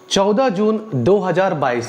14 जून 2022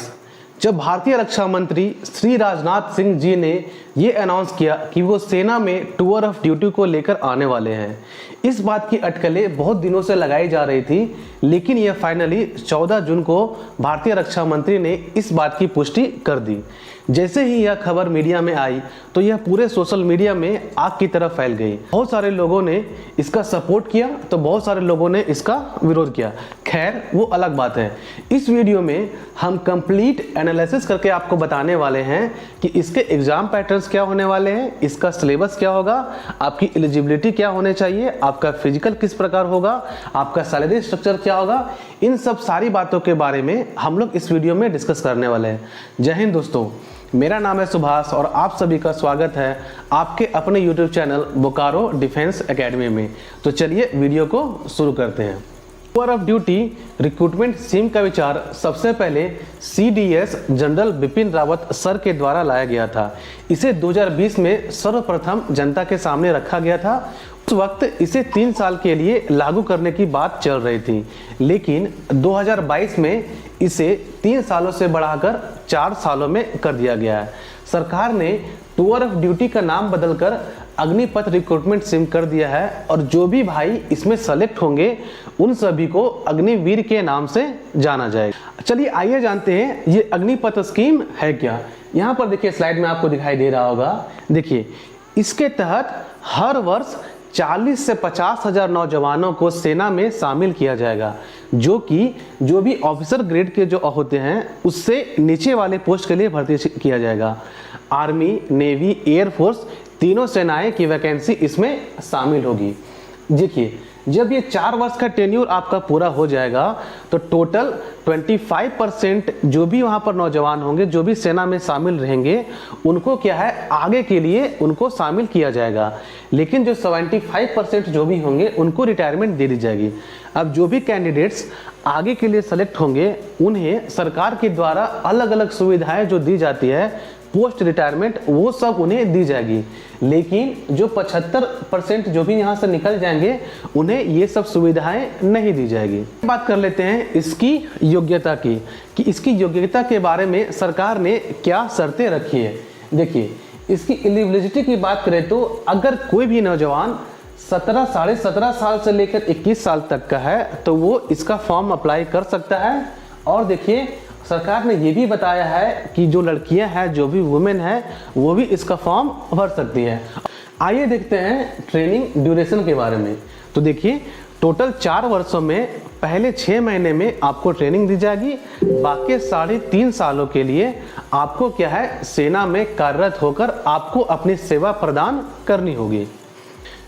जब भारतीय रक्षा मंत्री श्री राजनाथ सिंह जी ने ये अनाउंस किया कि वो सेना में टूर ऑफ ड्यूटी को लेकर आने वाले हैं। इस बात की अटकलें बहुत दिनों से लगाई जा रही थी, लेकिन यह फाइनली 14 जून को भारतीय रक्षा मंत्री ने इस बात की पुष्टि कर दी। जैसे ही यह खबर मीडिया में आई तो यह पूरे सोशल मीडिया में आग की तरह फैल गई। बहुत सारे लोगों ने इसका सपोर्ट किया तो बहुत सारे लोगों ने इसका विरोध किया। खैर वो अलग बात है। इस वीडियो में हम कंप्लीट एनालिसिस करके आपको बताने वाले हैं कि इसके एग्जाम पैटर्न्स क्या होने वाले हैं, इसका सिलेबस क्या होगा, आपकी एलिजिबिलिटी क्या होने चाहिए, आपका फिजिकल किस प्रकार होगा, आपका सैलरी स्ट्रक्चर क्या होगा। इन सब सारी बातों के बारे में हम लोग इस वीडियो में डिस्कस करने वाले हैं। जय हिंद दोस्तों, मेरा नाम है सुभाष और आप सभी का स्वागत है आपके अपने YouTube channel Bokaro defence academy में। तो चलिए वीडियो को शुरू करते हैं। Tour of duty recruitment scheme का विचार सबसे पहले CDS general Bipin Rawat sir के द्वारा लाया गया था। इसे 2020 में सर्वप्रथम जनता के सामने रखा गया था। उस वक्त इसे 3 साल के लिए लागू करने की बात चल रही थी, लेकिन 2022 में इसे 3 सालों से बढ़ाकर 4 सालों में कर दिया गया है। सरकार ने टूर ऑफ ड्यूटी का नाम बदलकर अग्निपथ रिक्रूटमेंट स्कीम कर दिया है और जो भी भाई इसमें सेलेक्ट होंगे उन सभी को अग्निवीर के नाम से जाना जाएगा। चलिए आइए जानते हैं ये अग्निपथ स्कीम है क्या। यहाँ पर देखिए स्लाइड में आपको दिखाई दे रहा होगा। देखिए इसके तहत हर वर्ष 40 से 50 हजार नौजवानों को सेना में शामिल किया जाएगा, जो भी ऑफिसर ग्रेड के जो होते हैं उससे नीचे वाले पोस्ट के लिए भर्ती किया जाएगा। आर्मी, नेवी, एयरफोर्स तीनों सेनाएं की वैकेंसी इसमें शामिल होगी। देखिए जब ये 4 वर्ष का टेन्यूर आपका पूरा हो जाएगा तो टोटल 25% जो भी वहाँ पर नौजवान होंगे, जो भी सेना में शामिल रहेंगे, उनको क्या है आगे के लिए उनको शामिल किया जाएगा। लेकिन जो 75% जो भी होंगे उनको रिटायरमेंट दे दी जाएगी। अब जो भी कैंडिडेट्स आगे के लिए सेलेक्ट होंगे उन्हें सरकार के द्वारा अलग अलग सुविधाएं जो दी जाती है पोस्ट रिटायरमेंट, वो सब उन्हें दी जाएगी। लेकिन जो 75% जो भी यहाँ से निकल जाएंगे उन्हें ये सब सुविधाएं नहीं दी जाएगी। बात कर लेते हैं इसकी योग्यता की कि इसकी योग्यता के बारे में सरकार ने क्या शर्तें रखी है। देखिए इसकी एलिजिबिलिटी की बात करें तो अगर कोई भी नौजवान 17 साल से लेकर 21 साल तक का है तो वो इसका फॉर्म अप्लाई कर सकता है। और देखिए सरकार ने ये भी बताया है कि जो लड़कियां हैं, जो भी वुमेन है, वो भी इसका फॉर्म भर सकती है। आइए देखते हैं ट्रेनिंग ड्यूरेशन के बारे में। तो देखिए टोटल 4 वर्षों में पहले 6 महीने में आपको ट्रेनिंग दी जाएगी, बाकी 3.5 सालों के लिए आपको क्या है सेना में कार्यरत होकर आपको अपनी सेवा प्रदान करनी होगी।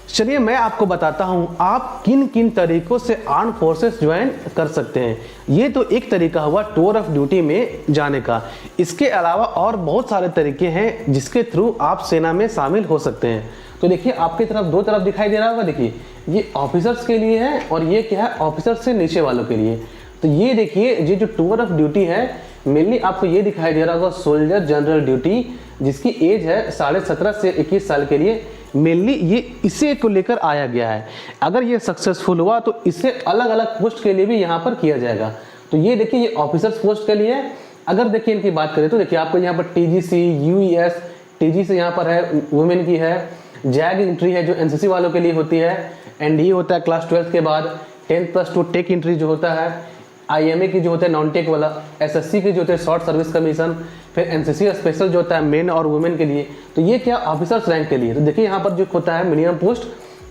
चलिए मैं आपको बताता हूं आप किन किन तरीकों से आर्म फोर्सेस ज्वाइन कर सकते हैं। ये तो एक तरीका हुआ टूर ऑफ ड्यूटी में जाने का। इसके अलावा और बहुत सारे तरीके हैं जिसके थ्रू आप सेना में शामिल हो सकते हैं। तो देखिए आपकी तरफ 2 तरफ दिखाई दे रहा होगा। देखिए ये ऑफिसर्स के लिए है और ये क्या है ऑफिसर्स से नीचे वालों के लिए। तो ये देखिए ये जो टूर ऑफ ड्यूटी है मेनली आपको ये दिखाई दे रहा होगा सोल्जर जनरल ड्यूटी, जिसकी एज है 17.5 से 21 साल के लिए। मेनली ये इसे को लेकर आया गया है। अगर ये सक्सेसफुल हुआ तो इससे अलग अलग पोस्ट के लिए भी यहाँ पर किया जाएगा। तो ये देखिए ये ऑफिसर्स पोस्ट के लिए। अगर देखिए इनकी बात करें तो देखिए आपको यहाँ पर TGC, UES, TGC यहाँ पर है वुमेन की है, जैग एंट्री है जो NCC वालों के लिए होती है, NDE होता है क्लास 12 के बाद, 10+2 टेक एंट्री जो होता है, IMA की जो होता है नॉन टेक वाला, SSC की जो होता है शॉर्ट सर्विस कमीशन, फिर NCC स्पेशल जो होता है मेन और वुमेन के लिए। तो ये क्या ऑफिसर्स रैंक के लिए। तो देखिए यहाँ पर जो होता है मिनिमम पोस्ट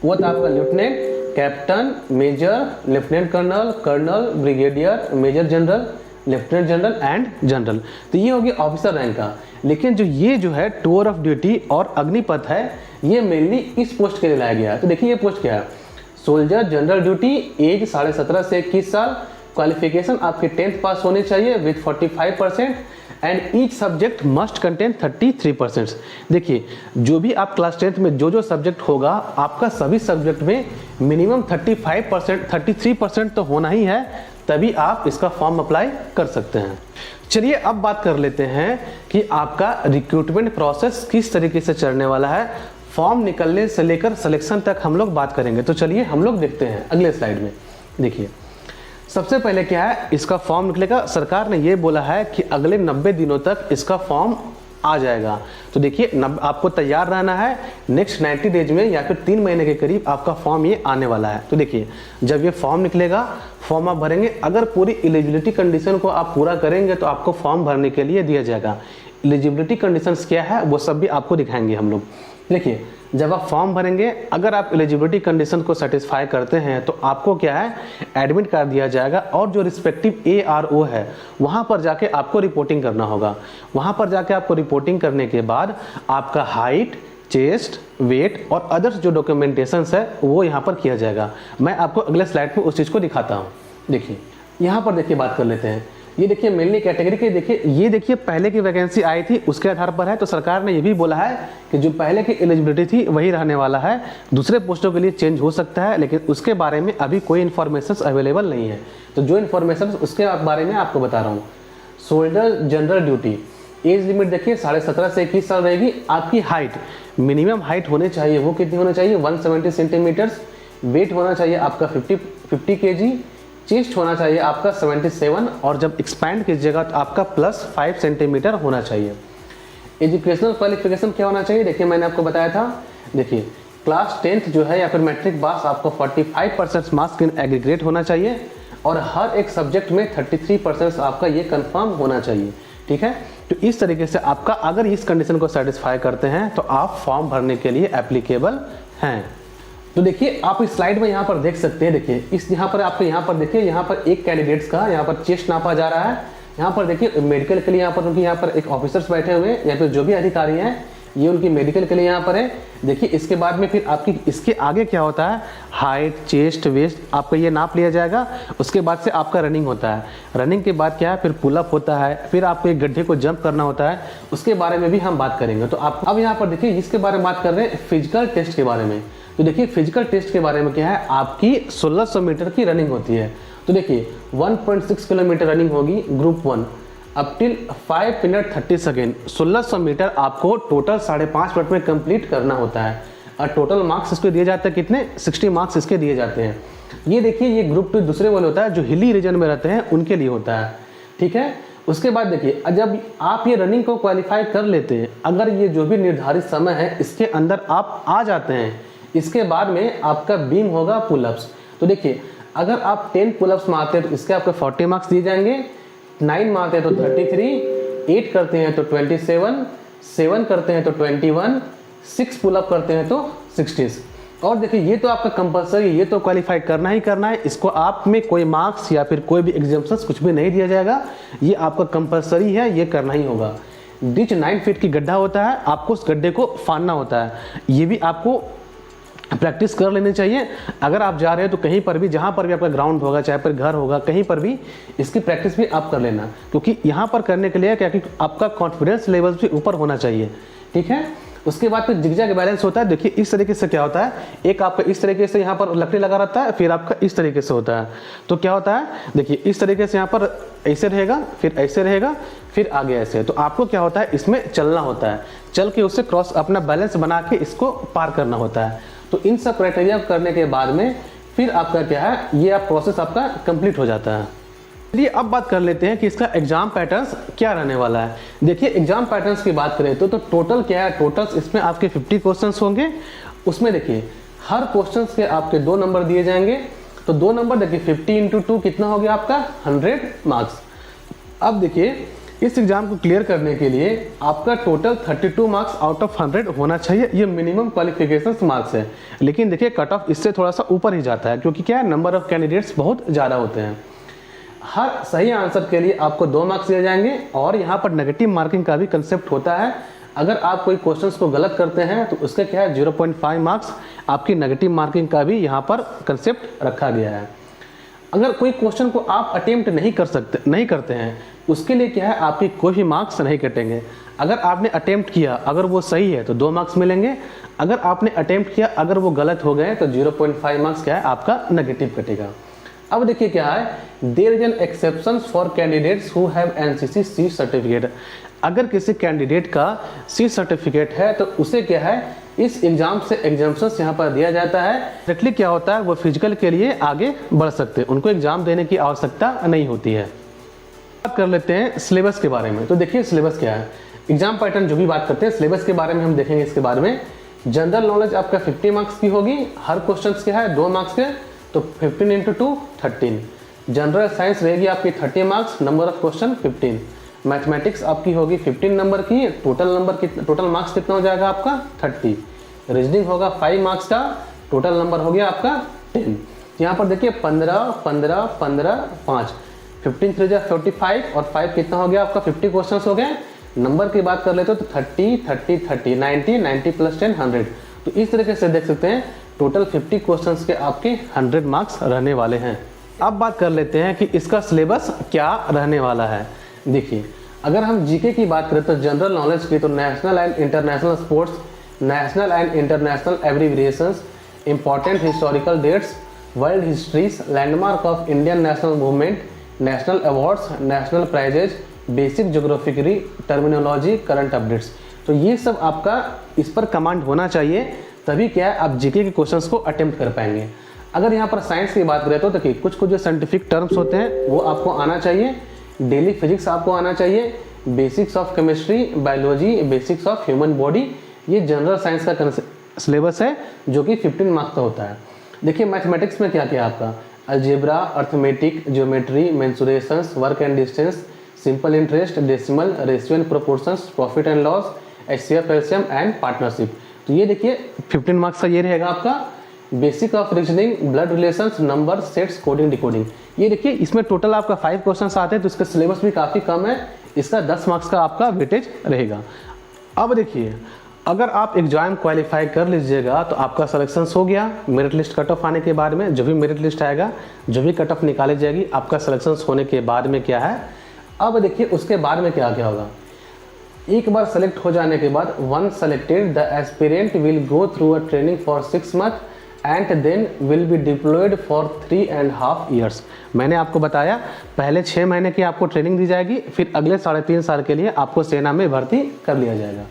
वो था आपका lieutenant, captain, major, lieutenant colonel, colonel, brigadier, major general, lieutenant general and general. तो ये होगी ऑफिसर रैंक का। लेकिन ये जो है टूर ऑफ ड्यूटी और अग्निपथ है ये मेनली इस पोस्ट के लिए लाया गया है। तो देखिए ये पोस्ट क्या है सोल्जर जनरल ड्यूटी, एज 17.5 से 21 साल, क्वालिफिकेशन आपके 10th पास होने चाहिए with 45% and each subject must contain 33%। देखिए जो भी आप क्लास 10th में जो सब्जेक्ट होगा आपका सभी सब्जेक्ट में मिनिमम 33% तो होना ही है, तभी आप इसका फॉर्म अप्लाई कर सकते हैं। चलिए अब बात कर लेते हैं कि आपका रिक्रूटमेंट प्रोसेस किस तरीके से चलने वाला है। फॉर्म निकलने से लेकर सिलेक्शन तक हम लोग बात करेंगे। तो चलिए हम लोग देखते हैं अगले स्लाइड में। देखिए सबसे पहले क्या है, इसका फॉर्म निकलेगा। सरकार ने ये बोला है कि अगले 90 दिनों तक इसका फॉर्म आ जाएगा। तो देखिए आपको तैयार रहना है, नेक्स्ट 90 डेज में या फिर 3 महीने के करीब आपका फॉर्म ये आने वाला है। तो देखिए जब ये फॉर्म निकलेगा, फॉर्म आप भरेंगे, अगर पूरी एलिजिबिलिटी कंडीशन को आप पूरा करेंगे तो आपको फॉर्म भरने के लिए दिया जाएगा। एलिजिबिलिटी कंडीशंस क्या है वो सब भी आपको दिखाएंगे हम लोग। देखिए जब आप फॉर्म भरेंगे, अगर आप एलिजिबिलिटी कंडीशन को सेटिस्फाई करते हैं तो आपको क्या है, एडमिट कर दिया जाएगा और जो रिस्पेक्टिव ARO है वहाँ पर जाके आपको रिपोर्टिंग करना होगा। वहाँ पर जाके आपको रिपोर्टिंग करने के बाद आपका हाइट, चेस्ट, वेट और अदर्स जो डॉक्यूमेंटेशंस है वो यहाँ पर किया जाएगा। मैं आपको अगले स्लाइड में उस चीज़ को दिखाता हूँ। देखिए यहाँ पर देखिए बात कर लेते हैं। ये देखिए मेनली कैटेगरी के देखिए पहले की वैकेंसी आई थी उसके आधार पर है। तो सरकार ने ये भी बोला है कि जो पहले की एलिजिबिलिटी थी वही रहने वाला है, दूसरे पोस्टों के लिए चेंज हो सकता है, लेकिन उसके बारे में अभी कोई इन्फॉर्मेशन अवेलेबल नहीं है। तो जो इन्फॉर्मेशन उसके बारे में आपको बता रहा हूँ। Soldier general duty, age limit देखिए 17.5 से 21 साल रहेगी। आपकी हाइट, मिनिमम हाइट होनी चाहिए, वो कितनी होनी चाहिए, 170 सेंटीमीटर्स। वेट होना चाहिए आपका 50 kg। चेस्ट होना चाहिए आपका 77 और जब एक्सपैंड कीजिएगा तो आपका +5 सेंटीमीटर होना चाहिए। एजुकेशनल क्वालिफिकेशन क्या होना चाहिए, देखिए मैंने आपको बताया था। देखिए क्लास 10th जो है या फिर मैट्रिक पास, आपको 45% मार्क्स इन एग्रीगेट होना चाहिए और हर एक सब्जेक्ट में 33% आपका ये कंफर्म होना चाहिए। ठीक है, तो इस तरीके से आपका अगर इस कंडीशन को सेटिस्फाई करते हैं तो आप फॉर्म भरने के लिए एप्लीकेबल हैं। तो देखिए आप इस स्लाइड में यहाँ पर देख सकते हैं। देखिए इस यहाँ पर आपको यहाँ पर देखिए, यहाँ पर एक कैंडिडेट्स का यहाँ पर चेस्ट नापा जा रहा है। यहाँ पर देखिए मेडिकल के लिए यहाँ पर उनकी यहाँ पर एक ऑफिसर्स बैठे हुए हैं या फिर जो भी अधिकारी हैं ये उनकी मेडिकल के लिए यहाँ पर है। देखिए इसके बाद में फिर आपकी इसके आगे क्या होता है, हाइट, चेस्ट, वेस्ट आपका ये नाप लिया जाएगा। उसके बाद से आपका रनिंग होता है। रनिंग के बाद क्या है, फिर पुलअप होता है, फिर आपको एक गड्ढे को जंप करना होता है। उसके बारे में भी हम बात करेंगे। तो आप अब यहाँ पर देखिए इसके बारे में बात कर रहे हैं फिजिकल टेस्ट के बारे में। तो देखिए फिजिकल टेस्ट के बारे में क्या है, आपकी 1600 मीटर की रनिंग होती है। तो देखिए 1.6 किलोमीटर रनिंग होगी group 1 up till 5 minute 30 second. 1600 metre आपको टोटल 5.5 मिनट में कंप्लीट करना होता है और टोटल मार्क्स इसको दिए जाते हैं कितने, 60 मार्क्स इसके दिए जाते हैं। ये देखिए ये ग्रुप 2 दूसरे वाले होता है जो हिली रीजन में रहते हैं उनके लिए होता है। ठीक है, उसके बाद देखिए जब आप ये रनिंग को क्वालिफाई कर लेते हैं, अगर ये जो भी निर्धारित समय है इसके अंदर आप आ जाते हैं, इसके बाद में आपका बीम होगा पुलअप्स। तो देखिए अगर आप 10 पुलअप्स मारते हैं तो इसके आपको 40 मार्क्स दिए जाएंगे, 9 मारते हैं तो 33, 8 करते हैं तो 27, 7 करते हैं तो 21, 6 पुलअप करते हैं तो 60। और देखिए ये तो आपका कंपलसरी, ये तो क्वालिफाई करना ही करना है। इसको आप में कोई मार्क्स या फिर कोई भी एग्जाम्पशंस कुछ भी नहीं दिया जाएगा, ये आपका कंपलसरी है, ये करना ही होगा। डिच 9 फीट की गड्ढा होता है, आपको उस गड्ढे को फाड़ना होता है। ये भी आपको प्रैक्टिस कर लेनी चाहिए। अगर आप जा रहे हो तो कहीं पर भी, जहाँ पर भी आपका ग्राउंड होगा, चाहे पर घर होगा, कहीं पर भी इसकी प्रैक्टिस भी आप कर लेना, क्योंकि यहाँ पर करने के लिए क्या कि आपका कॉन्फिडेंस लेवल भी ऊपर होना चाहिए। ठीक है, उसके बाद फिर जिगजैग बैलेंस होता है। देखिए इस तरीके से क्या होता है, एक आपका इस तरीके से यहाँ पर लकड़ी लगा रहता है, फिर आपका इस तरीके से होता है। तो क्या होता है, देखिए इस तरीके से यहाँ पर ऐसे रहेगा, फिर ऐसे रहेगा, फिर आगे ऐसे। तो आपको क्या होता है, इसमें चलना होता है, चल के उससे क्रॉस अपना बैलेंस बना के इसको पार करना होता है। तो इन सब क्राइटेरिया करने के बाद में फिर आपका क्या है, ये आप प्रोसेस आपका कंप्लीट हो जाता है। चलिए अब बात कर लेते हैं कि इसका एग्जाम पैटर्न्स क्या रहने वाला है। देखिए एग्जाम पैटर्न्स की बात करें तो टोटल क्या है, टोटल इसमें आपके 50 क्वेश्चंस होंगे। उसमें देखिए हर क्वेश्चंस के आपके 2 नंबर दिए जाएंगे। तो 2 नंबर देखिए 50 × 2 कितना हो गया आपका, 100 मार्क्स। अब देखिए इस एग्जाम को क्लियर करने के लिए आपका टोटल 32 मार्क्स आउट ऑफ 100 होना चाहिए। ये मिनिमम क्वालिफिकेशन मार्क्स है, लेकिन देखिए कट ऑफ इससे थोड़ा सा ऊपर ही जाता है, क्योंकि क्या है, नंबर ऑफ कैंडिडेट्स बहुत ज़्यादा होते हैं। हर सही आंसर के लिए आपको 2 मार्क्स दिए जाएंगे और यहाँ पर नेगेटिव मार्किंग का भी कंसेप्ट होता है। अगर आप कोई क्वेश्चंस को गलत करते हैं तो उसके क्या है, 0.5 मार्क्स आपकी नेगेटिव मार्किंग का भी यहाँ पर कंसेप्ट रखा गया है। अगर कोई क्वेश्चन को आप अटेम्प्ट नहीं करते हैं, उसके लिए क्या है, आपकी कोई भी मार्क्स नहीं कटेंगे। अगर आपने अटेम्प्ट किया, अगर वो सही है तो 2 मार्क्स मिलेंगे। अगर आपने अटेम्प्ट किया, अगर वो गलत हो गए तो 0.5 मार्क्स क्या है, आपका नेगेटिव कटेगा। अब देखिए क्या है, there is an exception for candidates who have NCC C certificate. अगर किसी कैंडिडेट का सी सर्टिफिकेट है तो उसे क्या है, इस एग्जाम से एग्जाम्पशन यहाँ पर दिया जाता है। डायरेक्टली क्या होता है, वो फिजिकल के लिए आगे बढ़ सकते हैं, उनको एग्जाम देने की आवश्यकता नहीं होती है। बात कर लेते हैं सिलेबस के बारे में। तो देखिए सिलेबस क्या है, एग्जाम पैटर्न जो भी बात करते हैं सिलेबस के बारे में हम देखेंगे। इसके बारे में जनरल नॉलेज आपका 50 मार्क्स की होगी, हर क्वेश्चन क्या है 2 मार्क्स के, तो 15 × 2 13। जनरल साइंस रहेगी आपकी 30 marks, number of question 15। Mathematics आपकी होगी 15 नंबर की, टोटल मार्क्स कितना हो जाएगा आपका 30। रीजनिंग होगा 5 मार्क्स का, टोटल नंबर हो गया आपका 10। यहाँ पर देखिए 15 15 15 5, 15 3 जा 45 और 5 कितना हो गया आपका 50 क्वेश्चन हो गए। नंबर की बात कर लेते हो तो 30 30 30 90 90 + 10 100। तो इस तरीके से देख सकते हैं टोटल 50 क्वेश्चंस के आपके 100 मार्क्स रहने वाले हैं। अब बात कर लेते हैं कि इसका सिलेबस क्या रहने वाला है। देखिए अगर हम जीके की बात करें तो जनरल नॉलेज की तो national and international sports, national and international abbreviations, important historical dates, world histories, landmark of Indian national movement, national awards, national prizes, basic geographically terminology, current updates. तो ये सब आपका इस पर कमांड होना चाहिए, तभी क्या है आप जीके के क्वेश्चंस को अटेम्प्ट कर पाएंगे। अगर यहाँ पर साइंस की बात करें तो देखिए कुछ जो साइंटिफिक टर्म्स होते हैं वो आपको आना चाहिए, डेली फिजिक्स आपको आना चाहिए, basics of chemistry, biology, basics of human body, ये जनरल साइंस का सिलेबस है जो कि 15 मार्क्स का होता है। देखिए मैथमेटिक्स में क्या क्या आपका algebra, arithmetic, geometry, mensurations, work and distance, simple interest, decimal, ratio and proportions, profit and loss, HCF LCM and partnership. तो ये देखिए 15 मार्क्स का ये रहेगा आपका। Basic of reasoning, blood relations, number, sets, coding, decoding, ये देखिए इसमें टोटल आपका 5 क्वेश्चंस आते हैं, तो इसका सिलेबस भी काफ़ी कम है, इसका 10 मार्क्स का आपका वेटेज रहेगा। अब देखिए अगर आप एग्जाम क्वालिफाई कर लीजिएगा तो आपका सिलेक्शन हो गया। मेरिट लिस्ट कट ऑफ आने के बाद में जो भी मेरिट लिस्ट आएगा, जो भी कट ऑफ निकाली जाएगी, आपका सिलेक्शन होने के बाद में क्या है, अब देखिए उसके बाद में क्या क्या होगा। एक बार सेलेक्ट हो जाने के बाद once selected the aspirant will go through a training for 6 month and then will be deployed for 3.5 years. मैंने आपको बताया पहले 6 महीने की आपको ट्रेनिंग दी जाएगी, फिर अगले 3.5 साल के लिए आपको सेना में भर्ती कर लिया जाएगा।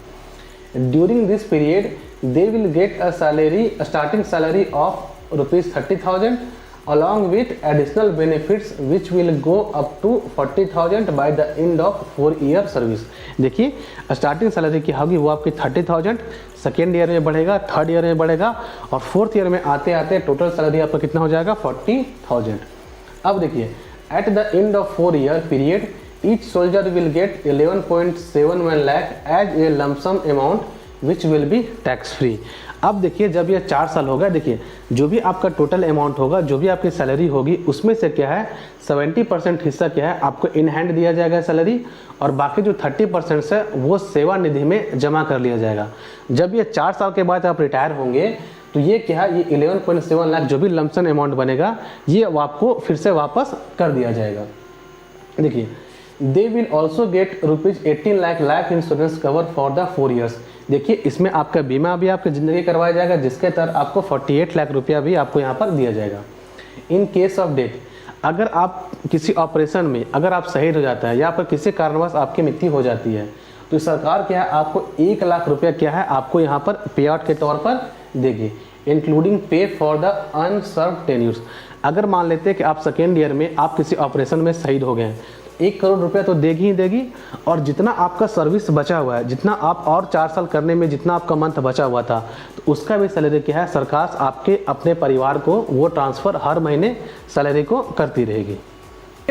During this period they will get a salary, starting salary of ₹30,000 along with additional benefits which will go up to 40,000 by the end of 4-year service। देखिए स्टार्टिंग सैलरी की होगी वो आपकी 30,000, सेकेंड ईयर में बढ़ेगा, थर्ड ईयर में बढ़ेगा और फोर्थ ईयर में आते आते टोटल सैलरी आपका कितना हो जाएगा 40,000। अब देखिए at the end of 4-year period each soldier will get 11.71 lakh as a lump sum amount which will be tax free. अब देखिए जब ये 4 साल होगा, देखिए जो भी आपका टोटल अमाउंट होगा, जो भी आपकी सैलरी होगी, उसमें से क्या है 70% हिस्सा क्या है आपको इन हैंड दिया जाएगा सैलरी, और बाकी जो 30% है वो सेवा निधि में जमा कर लिया जाएगा। जब ये 4 साल के बाद आप रिटायर होंगे तो ये क्या है, ये 11.7 लाख जो भी लमसम अमाउंट बनेगा ये आपको फिर से वापस कर दिया जाएगा। देखिए they will also get ₹18 lakh life insurance cover for the 4 years. देखिए इसमें आपका बीमा भी आपकी ज़िंदगी करवाया जाएगा, जिसके तहत आपको 48 लाख रुपया भी आपको यहाँ पर दिया जाएगा। इन केस ऑफ डेथ, अगर आप किसी ऑपरेशन में अगर आप शहीद हो जाता है या फिर किसी कारणवश आपकी मृत्यु हो जाती है तो सरकार क्या है आपको 1 लाख रुपया क्या है आपको यहाँ पर पे आउट के तौर पर देगी, इंक्लूडिंग पे फॉर द अनसर्व टेन्यूर्स। अगर मान लेते हैं कि आप सेकेंड ईयर में आप किसी ऑपरेशन में शहीद हो गए, 1 करोड़ रुपया तो देगी ही देगी, और जितना आपका सर्विस बचा हुआ है, जितना आप और 4 साल करने में जितना आपका मंथ बचा हुआ था, तो उसका भी सैलरी क्या है सरकार आपके अपने परिवार को वो ट्रांसफ़र हर महीने सैलरी को करती रहेगी।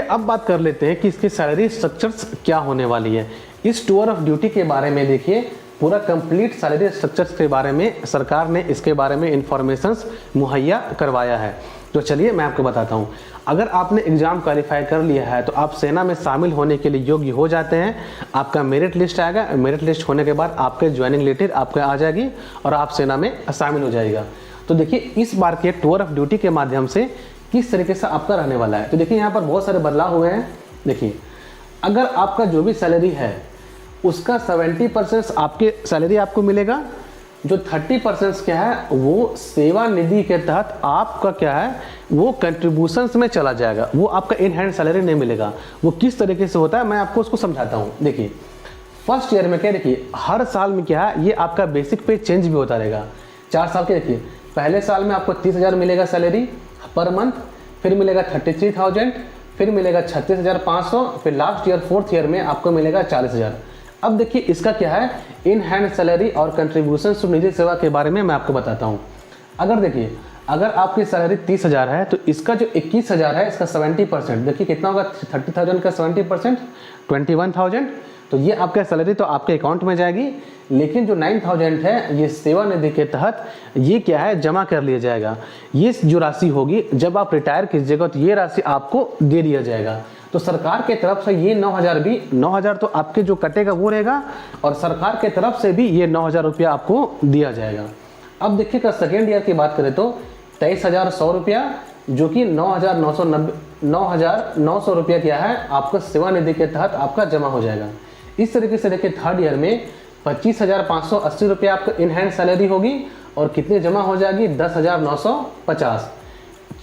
अब बात कर लेते हैं कि इसकी सैलरी स्ट्रक्चर्स क्या होने वाली है। इस टूर ऑफ ड्यूटी के बारे में देखिए पूरा कंप्लीट सैलरी स्ट्रक्चर्स के बारे में सरकार ने इसके बारे में इंफॉर्मेशंस मुहैया करवाया है। तो चलिए मैं आपको बताता हूँ। अगर आपने एग्ज़ाम क्वालिफाई कर लिया है तो आप सेना में शामिल होने के लिए योग्य हो जाते हैं। आपका मेरिट लिस्ट आएगा, मेरिट लिस्ट होने के बाद आपके ज्वाइनिंग लेटर आपके आ जाएगी और आप सेना में शामिल हो जाएगा। तो देखिए इस बार के टूर ऑफ ड्यूटी के माध्यम से किस तरीके से आपका रहने वाला है। तो देखिए यहाँ पर बहुत सारे बदलाव हुए हैं। देखिए अगर आपका जो भी सैलरी है उसका 70% आपके सैलरी आपको मिलेगा, जो 30% क्या है वो सेवा निधि के तहत आपका क्या है वो कंट्रीब्यूशंस में चला जाएगा, वो आपका इन हैंड सैलरी नहीं मिलेगा। वो किस तरीके से होता है मैं आपको उसको समझाता हूँ। देखिए फर्स्ट ईयर में क्या देखिए हर साल में क्या है ये आपका बेसिक पे चेंज भी होता रहेगा। 4 साल के देखिए पहले साल में आपको 30,000 मिलेगा सैलरी पर मंथ, फिर मिलेगा 33,000, फिर मिलेगा 36,500, फिर लास्ट ईयर 4th ईयर में आपको मिलेगा 40,000। अब देखिए इसका क्या है इन हैंड सैलरी और कंट्रीब्यूशन टू निजी सेवा के बारे में मैं आपको बताता हूँ। अगर देखिए अगर आपकी सैलरी 30,000 है तो इसका जो 21,000 है इसका 70%, देखिए कितना होगा 30,000 का 70% 21,000, तो ये आपका सैलरी तो आपके अकाउंट में जाएगी। लेकिन जो 9,000 है ये सेवानिधि के तहत ये क्या है जमा कर लिया जाएगा। ये जो राशि होगी जब आप रिटायर कीजिएगा तो ये राशि आपको दे दिया जाएगा। तो सरकार के तरफ से ये 9,000 भी 9,000 तो आपके जो कटेगा वो रहेगा और सरकार के तरफ से भी ये 9,000 रुपया आपको दिया जाएगा। अब देखिएगा सेकेंड ईयर की बात करें तो 23,100 रुपया जो कि 9,900 रुपया क्या है आपका सेवानिधि के तहत आपका जमा हो जाएगा। इस तरीके से देखिए थर्ड ईयर में 25,580 रुपया आपको इन हैंड सैलरी होगी और कितनी जमा हो जाएगी 10,950।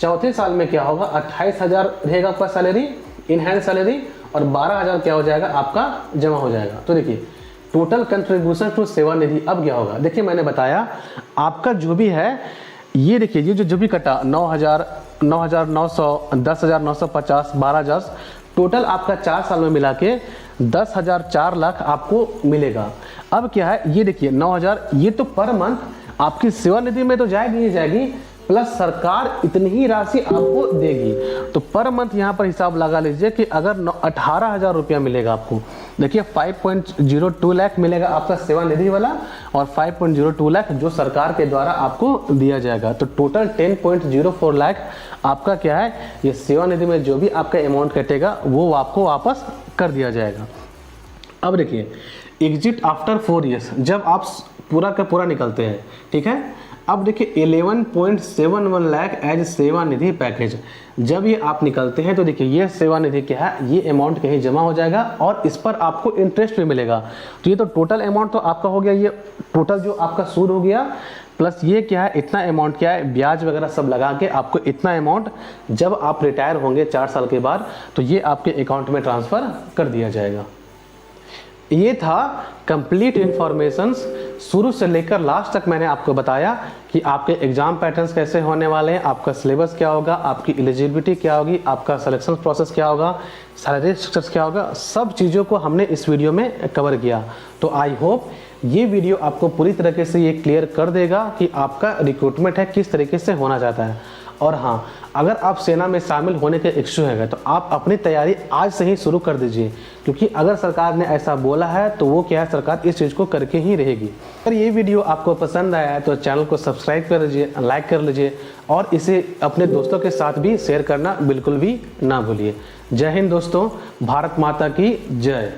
चौथे साल में क्या होगा 28,000 रहेगा आपका सैलरी इन हैंड सैलरी और 12,000 क्या हो जाएगा आपका जमा हो जाएगा। तो देखिए टोटल कंट्रीब्यूशन टू सेवानिधि अब क्या होगा, देखिए मैंने बताया आपका जो भी है ये देखिए ये जो भी कटा 9,000, 9,900, 10,950, 12,000 टोटल आपका 4 साल में मिला के 10,000 4 लाख आपको मिलेगा। अब क्या है ये देखिए 9,000 ये तो पर मंथ आपकी सेवानिधि में तो जाएगी ही जाएगी प्लस सरकार इतनी ही राशि आपको देगी। तो पर मंथ यहाँ पर हिसाब लगा लीजिए कि अगर 18,000 रुपया मिलेगा आपको, देखिए 5.02 लाख मिलेगा आपका सेवानिधि वाला और 5.02 लाख जो सरकार के द्वारा आपको दिया जाएगा। तो टोटल 10.04 लाख आपका क्या है ये सेवानिधि में जो भी आपका अमाउंट कटेगा वो आपको वापस कर दिया जाएगा। अब देखिए एग्जिट आफ्टर 4 ईयर्स जब आप पूरा का पूरा निकलते हैं, ठीक है। अब देखिए 11.71 लाख एज सेवानिधि पैकेज जब ये आप निकलते हैं तो देखिए ये सेवानिधि क्या है ये अमाउंट कहीं जमा हो जाएगा और इस पर आपको इंटरेस्ट भी मिलेगा। तो ये तो टोटल अमाउंट तो आपका हो गया, ये टोटल जो आपका सूद हो गया प्लस ये क्या है इतना अमाउंट क्या है ब्याज वगैरह सब लगा के आपको इतना अमाउंट जब आप रिटायर होंगे 4 साल के बाद तो ये आपके अकाउंट में ट्रांसफ़र कर दिया जाएगा। ये था कंप्लीट इन्फॉर्मेशन शुरू से लेकर लास्ट तक मैंने आपको बताया कि आपके एग्जाम पैटर्न्स कैसे होने वाले हैं, आपका सिलेबस क्या होगा, आपकी एलिजिबिलिटी क्या होगी, आपका सिलेक्शन प्रोसेस क्या होगा, सैलरी स्ट्रक्चर क्या होगा, सब चीज़ों को हमने इस वीडियो में कवर किया। तो आई होप ये वीडियो आपको पूरी तरीके से ये क्लियर कर देगा कि आपका रिक्रूटमेंट है किस तरीके से होना चाहता है। और हाँ अगर आप सेना में शामिल होने के इच्छुक हैं तो आप अपनी तैयारी आज से ही शुरू कर दीजिए, क्योंकि अगर सरकार ने ऐसा बोला है तो वो क्या है सरकार इस चीज़ को करके ही रहेगी। अगर ये वीडियो आपको पसंद आया है तो चैनल को सब्सक्राइब कर लीजिए, लाइक कर लीजिए और इसे अपने दोस्तों के साथ भी शेयर करना बिल्कुल भी ना भूलिए। जय हिंद दोस्तों, भारत माता की जय।